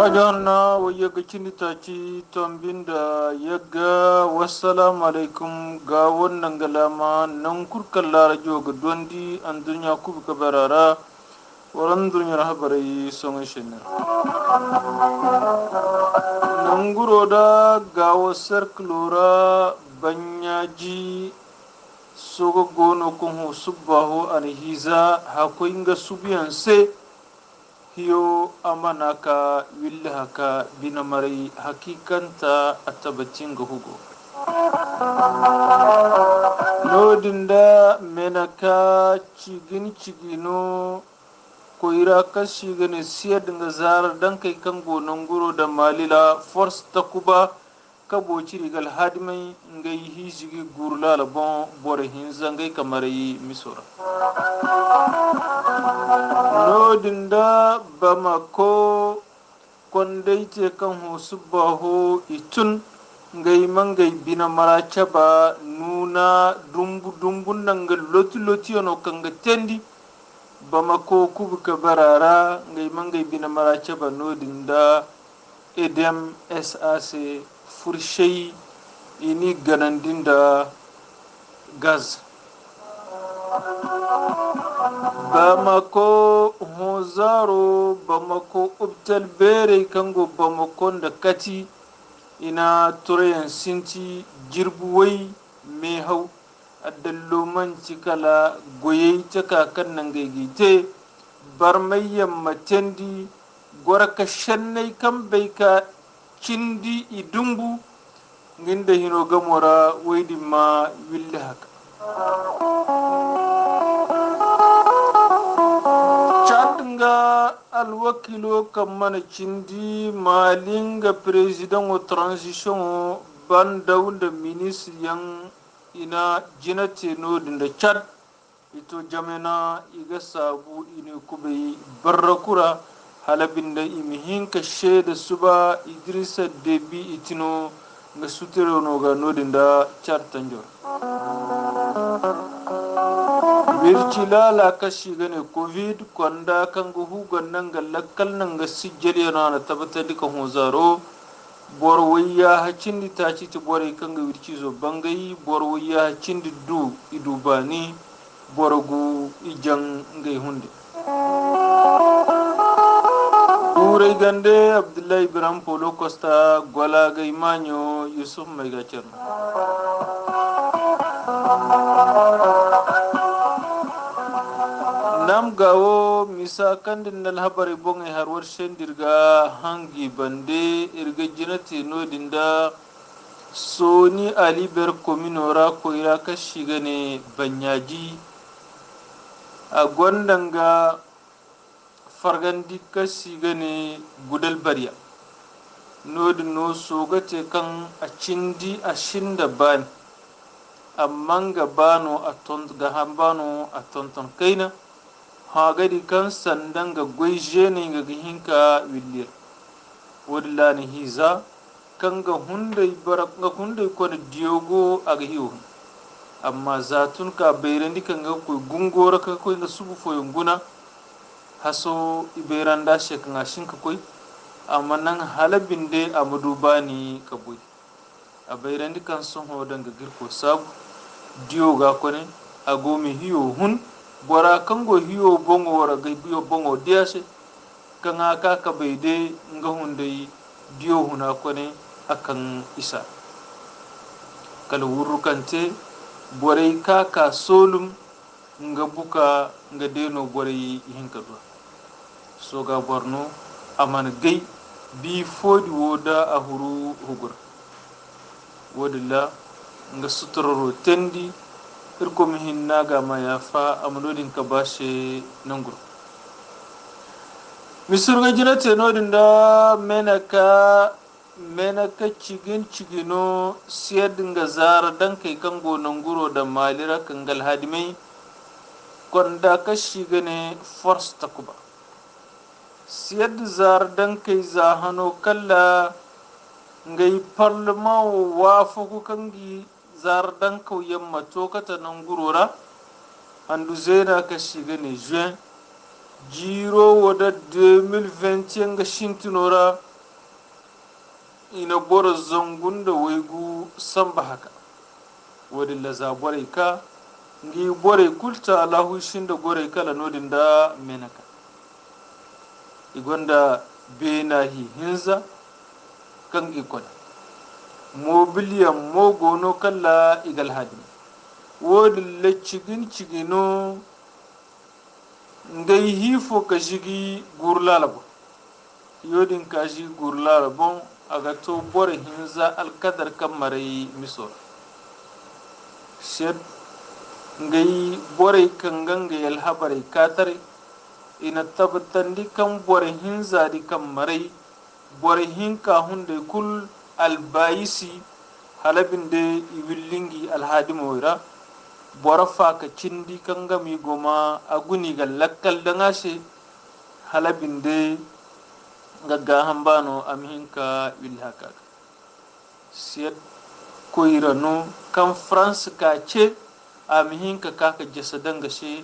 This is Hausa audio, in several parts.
Ajana wayaga taci tambinda yaga wassalamu alaikum ga wannan galama nan kurkan larajo ga dondi an dunya kubu ka barara waran dunyar habarai son shinar nan guro da ga wasar klora banyaji sogo gono kun hu subbaho anhiza hakoinga subiyan se hiyo amanaka willa haka binamarai hakikanta a tabbacin ga hugo lodin da menaka cigino koira kashi gane siyar da zarar dan kai kan gonan guro da malila force ta kuba kaboci rigal hadimai ngai hijigi gurla labon bore hinzangai kamarai misora lodin da bamako kondaite kan hosu baho itun ngai mangai bina maracha ba nuna dumbun nan ga loti ono kan ga tendi bamako kubuka barara ngai mangai bina maracha ba nodin da edem sac furshai ini ganandin da gaz bamako hozaro bamako ubtal bere kango bamako da kati ina turayen sinti jirbuwai mai hau addalloman cikala goyai ta kakan nan gaigite barmayyan matendi gwarka shannai kan bai ka cindi idumbu ginda hino gamora waidin ma willi haka ga alwakilo kan mana cindi malinga president o transition bandau da ministriyan ina jinate nodin da chad ito jamena iga sabu ine kubai barrakura halabin da imihin ka da suba idrisa debi itino ga sutere no ga nodin da chad tanjor bircilala kashi gane covid kwanda kan ga hugon nan ga lakkal nan ga sijjali yana na tabbatar duka hozaro borwayya hacin di ta ci ta bore kan ga wirci zo bangai borwayya hacin di du idubani borgu ijan ga hunde turai gande abdullahi ibrahim polo costa gwala ga imanyo yusuf mai gacer nam gawo misa kandin nal habari bonge harwar shendirga hangi bande irga jinati no dinda soni ali ber kominora ko ira ka shigane banyaji a gwandanga fargandi ka shigane gudal bariya no no sogate kan a cindi a shinda bani amma ga bano a ton ga hambano a tonton kaina hagadi kan sandan ga gwaije ne ga hinka willir wadda ni hiza kan ga hundai barak ga hundai ko da diogo a ga hiyo amma zatun ka bayrandi kan ga ko gungora ka ko ga subu foyon guna haso iberanda shekan ashin ka koi amma nan halabin de amudu bani ka boy a bayrandi kan son hodan ga girko sabu dioga ko ne agomi hiyo hun bora kango hiyo bongo wara ga hiyo bongo diase kanga ka baide nga hundai diyo huna kone akan isa kala wurru kante borai ka solum nga buka nga deno borai hinka do so ga borno aman gai bi fodi woda a huru hugur wodilla nga sutororo tendi irko mihin naga ma ya fa amudodin ka bashe nangur misurga jinate nodin da menaka cigino siyar dinga zara dan kai kango nanguro da malira kangal hadimai kwanda ka shiga ne force ta kuba siyar da zara dan kai zahano kalla ngai parlement wa fuku kangi zardan kauyen matokata nan gurora andu zena ka shiga ne juin jiro wada 2020 ga shintinora ina bora zangunda waigu samba haka wadin la za borai ka ngi borai kulta Allahu shinda borai kala nodin da menaka igonda bena hi hinza kan ikon mobiliyan mogono kala igal hadin wodin la cigino ngai hifo ka shigi gurlalabo yodin ka shi gurlalabon aga to bore hinza alkadar kan marai misor shed ngai bore kan ganga yal habare katare ina tabbatandi kan bore hinza di kan marai bore hinka hunde kul albayisi halabin de iwillingi alhadimo ira bora fa ka cindi kan gami goma aguni ga lakkal da ngashe halabin de gagga hambano amhinka wilhaka siyat koirano kan france ka ce amhinka kaka jasadan gashe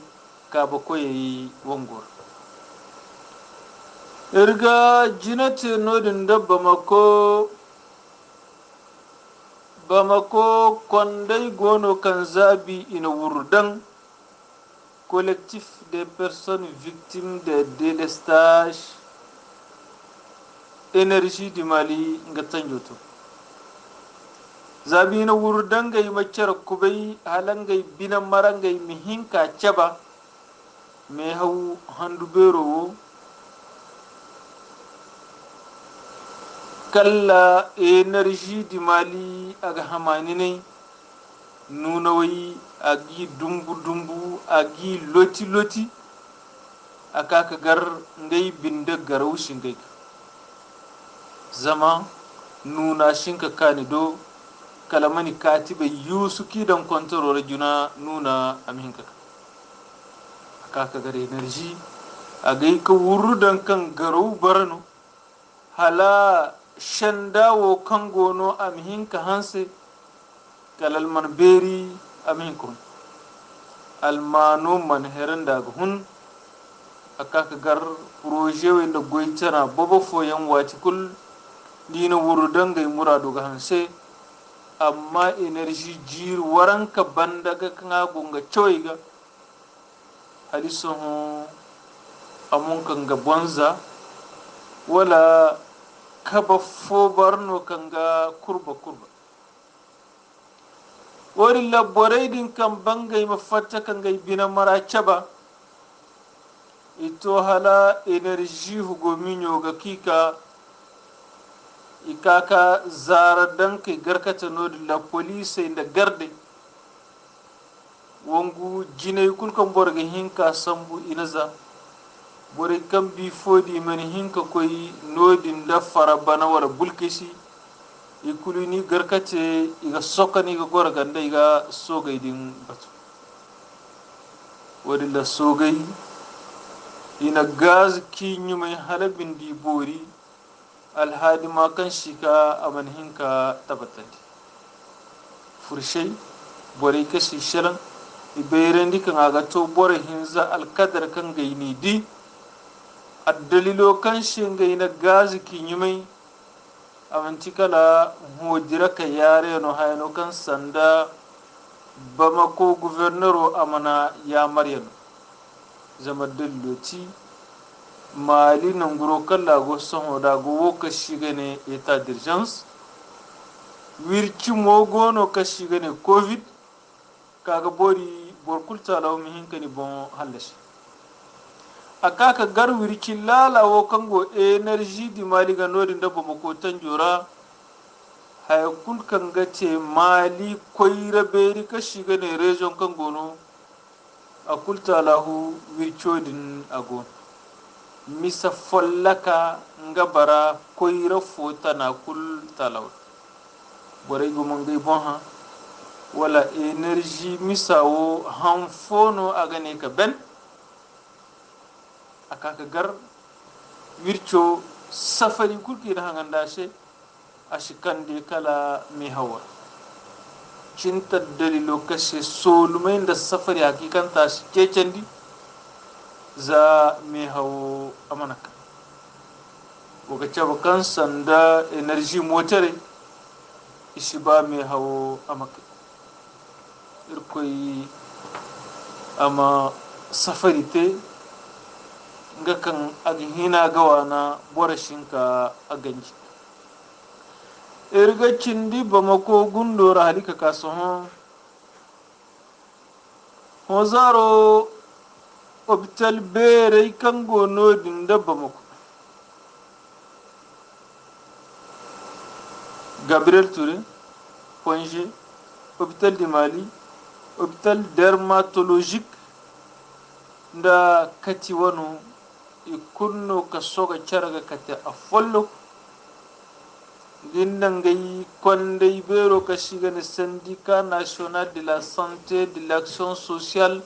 ka ba koyi wangor irga jinate nodin da bamako kondai gono kan zabi ina wurdan collectif des personnes victimes de délestage énergie du Mali nga tanjoto zabi ina wurdan gai macar kubai halangai bina marangai mihinka caba me hau handu bero kalla energy di Mali aga hamanine nuna wai agi dumbu agi loti akaka gar ngai binda garau shingai zama nuna shinka kani do kalamani katibe yusuki dan kontrole juna nuna aminka akaka gar energy agai ka wurudan kan garau barano hala shandawo kan gono amhinka hanse kalal man beri amhinkun almano man heran daga hun akaka gar proje wenda goitana bobo foyan wati kul dina wuru dangai murado ga hanse amma energy jir waranka bandaga kanga gonga choiga hadiso amun kanga bonza wala kaba fo barno kanga kurba wori labborai din kan bangai mafatta kangai bina mara caba ito hala energy hugo minyo ga kika ikaka zara danke garkata nodi la police inda garde wongu jinay kul kan borga hinka sambu inaza bore kan bi fodi man hinka koy nodin da farabana wala bulkesi ikulini garkate iga sokani ga gora ganda iga sogay din batu wadi la sogay ina gaz ki nyumay halabin di bori alhadi ma kan shika aman hinka tabatandi furshay bore kasi shalan iberendi kan aga to bore hinza alkadar kan gaini di addalilo kan shingai na gaz ki nyumay amanci kala hojira ka yare no hayno kan sanda bamako guvernero amana ya maryam zama dilloti mali nan guro kala go son da go woka shigane état d'urgence wirci mogono ka shigane covid kaga bori borkulta law mi hinkani bon hallashi akaka gar wirci lalawo kango energy di mali ga nodin da bamako tanjora hay kul kanga ce mali koyra beri ka shiga ne region kango no akulta lahu wircodin agon misa follaka ngabara koyra fota na kul talaw bore go mangai bonha wala energy misawo hanfono agane ka ben akaka gar wirco safari kulki da hanganda she ashikande kala mi hawa cinta dalilo kashe solumai da safari hakikan ta shi kecendi za mi hawo amanaka waka caba kan sanda energy motare ishi ba mai hawo amaka irkoi ama safari te nga kan aga hina gawana bora shinka a ganji irga cindi bamako gundora halika kasohon hozaro hospital bere kan gono dinda bamako Gabriel Touré Ponge hôpital de Mali hôpital dermatologique nda kati wano ikunno ka soga caraga kati a follo dinda ngai konde bero ka shigane syndicat national de la santé de l'action sociale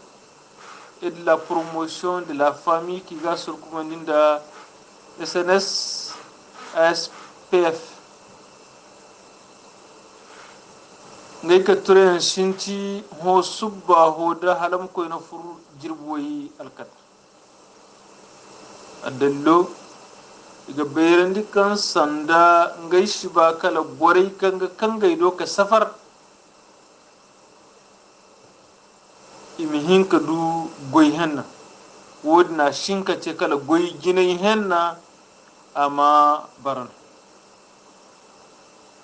et de la promotion de la famille qui ga surkumandinda SNS ASPF ngai ka turen shinti ho subba ho da halam ko na furu jirboyi alkat adallo iga bayarandi kan sanda ngai shiba kala borai kan gaido ka safar imihin ka du goy henna wodna shinka ce kala goy ginai henna ama baran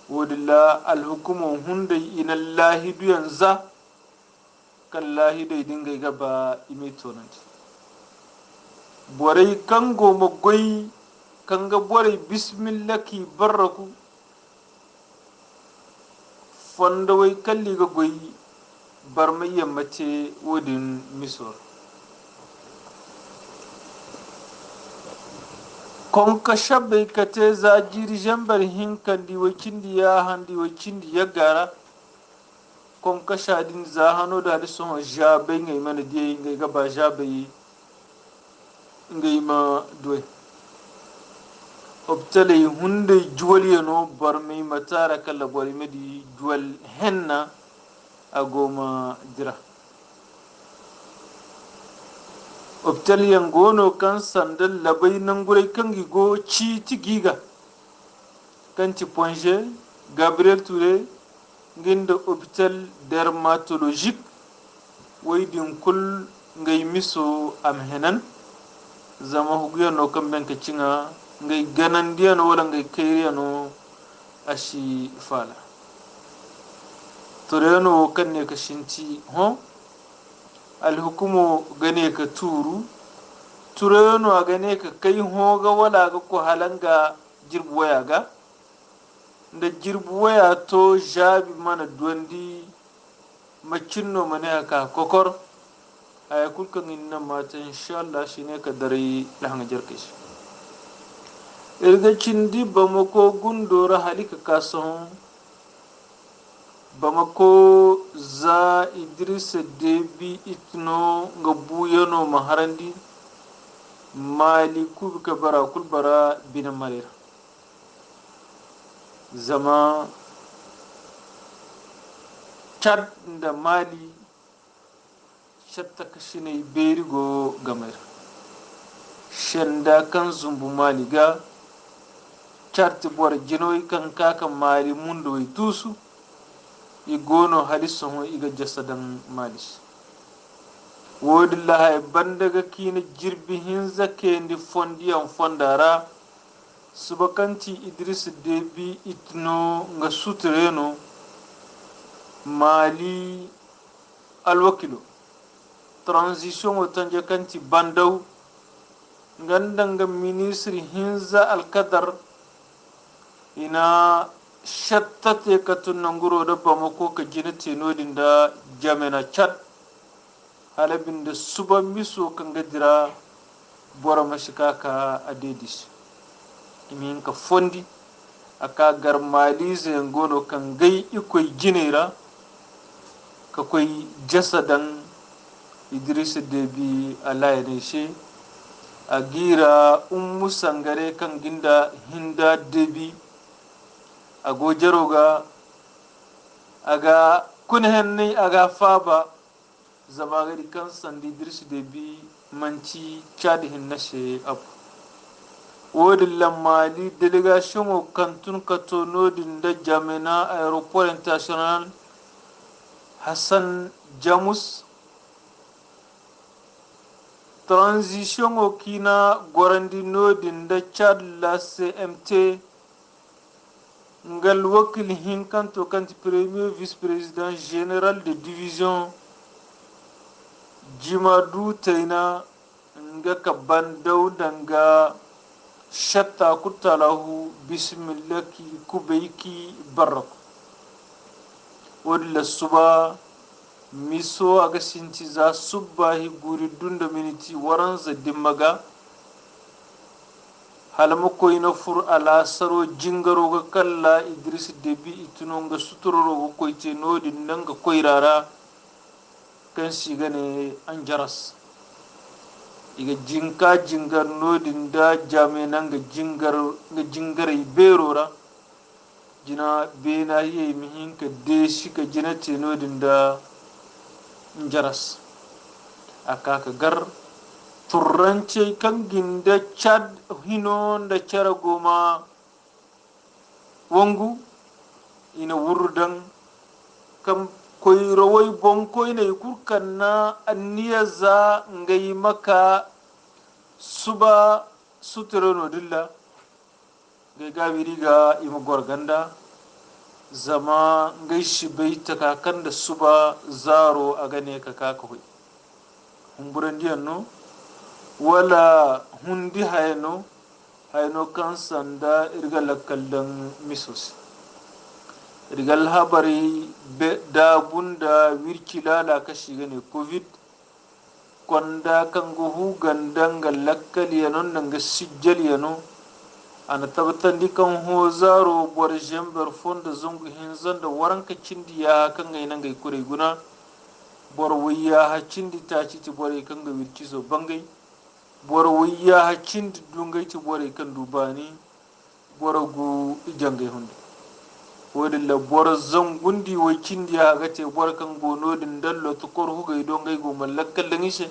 wodilla alhukumu hundai inallahi duyanza kallahi dai dinga gaba ime tonanti borai kan goma goy kan ga borai bismillaki barraku fonda wai kalli ga goy barmai yammace wodin misor konka shabbai ka te za jirijen bar hinkan diwakin da ya handiwakin da ya gara konka shadin za hano da halisun jabai ngai mana diya ngai gaba jabai ngai ma duwai obtalai hunde juwal yano bar mai matara kala bari madi juwal henna a goma jira hospital yangono kan sandan labai nan gurai kan gigo ci ti giga kan ci Ponge Gabriel Touré ginda hospital dermatologique wai din kul ngai miso amhenan zama huguya no kan benka cinga ngai ganan dia no wala ngai kairiya no ashi fala Touré no kan ne ka shinti ho alhukumu gane ka tureno a gane ka kai hoga wala ga ko halanga jirbu waya ga da jirbu waya to jabi mana dondi macinno mane ka kokor ay kulka inna mata insha Allah shine ka dare lahanga jarkish irga cindi bamako gundora halika kason bamako za Idrissa Déby itno nga buyano maharandi mali kubika bara kulbara bina malira zama Chad da Mali shatta kashine berigo gamar shenda kan zumbu Mali ga Chad bor jinoy kan kaka Mali mundo tusu igono halisun iga jasadan malis wodi lahay bandaga kina jirbi hinza kendi fondiyan fondara subakanti Idris Déby itno nga sutreno Mali alwakilo transition otanja kanti bandaw ngandanga ministri hinza alkadar ina shattate ka tunna nguro da bamako ka jina tenodin da jamena Chad halabin da suba miso kan gadira bora mashika ka adedis imin ka fondi aka gar Mali zengono kan gai ikoi jinera ka koi jasadan Idris Déby Allah ya shi agira sangare kan ginda hinda Déby ago jaroga aga kunhenni aga faba zamagari kan sandi Idris Déby manci Chad hinnashe abu wodi la mali delegation o kantun kato nodin da jamena aeroport international Hassan Jamus transition o kina gorandi nodin da Chad la CMT ngal wakil hinkanto kanti premier vice président général de division Jimadu Taina nga kabban daudanga shatta kutalahu bismillaki kubeiki barak wadda suba miso aga sinti za subbahi guri dunda miniti waranza dimmaga halama koyna fur ala saro jingaro ga kalla idris debi ituno nga suturoro ga koyte nodi nanga koyrara kan sigane an jaras iga jinka jingar nodin da jame nanga jingar berora jina bena hiye mihin ka deshi ka jina te nodin da jaras aka gar turrance kan ginda Chad hino da cara goma wangu ina wurdan kam koyrawai bonko ina kurkan na anniya za ngai maka suba sutura no dilla gai gabiri ga ima gorganda zama ngai shi bai ta kakan da suba zaro a gane ka kaka hui humburan diyan no wala hundi hayno kan sanda irgal kaldan misos irgal habari da bunda wirkila la kashi gane covid konda kan guhu gandanga lakkal yanon nanga sijjal yano ana tabbatan dikan ho zaro bor jember fonda zungu hinzan da waranka cindiya kan ngai nan gai kure guna bor wiya ha cindi ta ci ti bore kan ga wirki so bangai bor wiya ha cindi dungai ti bore kan dubani bor gu ijangai hunde wodi la bor zangundi wo cindiya ga te bor kan gono din dallo to kor hugai don gai go mallakkal dangishe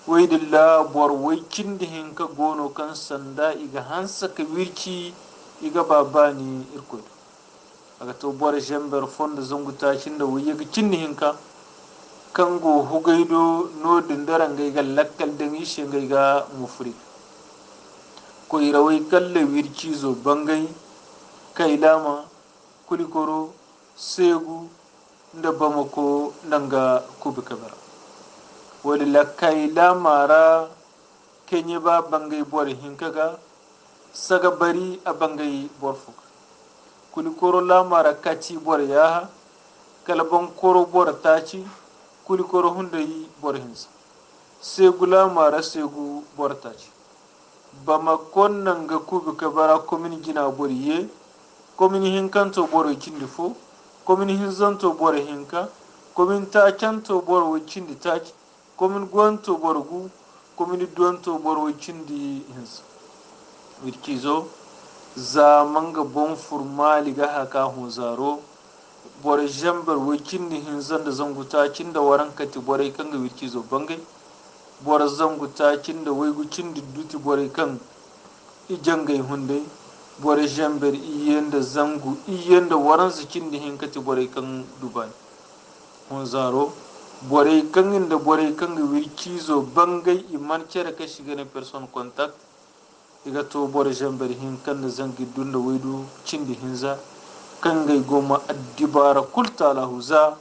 waidilla bor wai cindi hin ka gono kan sanda iga hansa ka wirki iga babani irko aga to bor jember fonda zanguta cinda wuya ga cindi hin ka kango hugaido no dindaran gai ga lakkal dangishe gai ga mufri ko irawai kalle wirki zo bangai kai lama kulikoro segu nda bamako nanga kubi kabara wali lakai lamara kenye ba bangai bor hinkaga saga bari a bangai bor fuka kulikoro lamara kaci bor yaha kalban koro bor taci kulikoro hunda yi bor hinsa segu lamara segu bor taci bamakon nanga kubi kabara komin gina bor ye komin hinkanto boro cindi fo komin hinzanto boro hinka komin tacanto boro cindi taci komin gwanto boro gu komin duwanto boro cindi hinsa wirkizo za manga bon furmali ga haka hunzaro boro jambar wo cindi hinzan da zangu tacin da waran kati boro kanga wirkizo bangai boro zangu tacin da waigu cindi duti boro kan ijangai hunde bore jamber iyenda zangu iyenda waransu cindi hinkati bore kan dubai hun zaro bore kan inda bore kan wirkizo bangai iman cere ka shiga ne person contact iga to bore jamber hinkan da zangi dunda waidu cindi hinza kan gai goma addibara kulta lahuza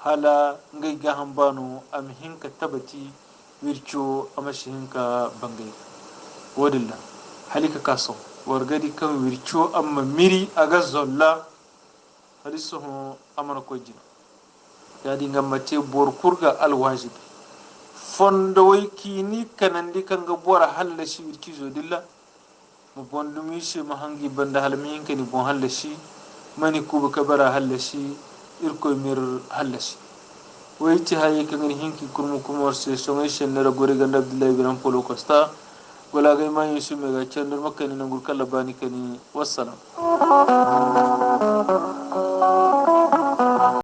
hala ngai ga hambano am hinka tabati wircho amashi hinka bangai wadilla halika kaso wargadi kan wirco amma miri aga zolla hadisu ho amana ko jina yadi ngammate bor kurga alwajibi fondo way kini kanandi kanga bora halla shi wirki zo dilla mo bondumi shi ma hangi banda halmi hinkani bon halla shi mani kuba kabara halla shi irko mir halla shi wayti haye kan hinki kurmu kumor se songai shenera gore ganda abdullahi ibn polo costa wala gai ma yusu mega chandar makani nangul kala bani kani wassalam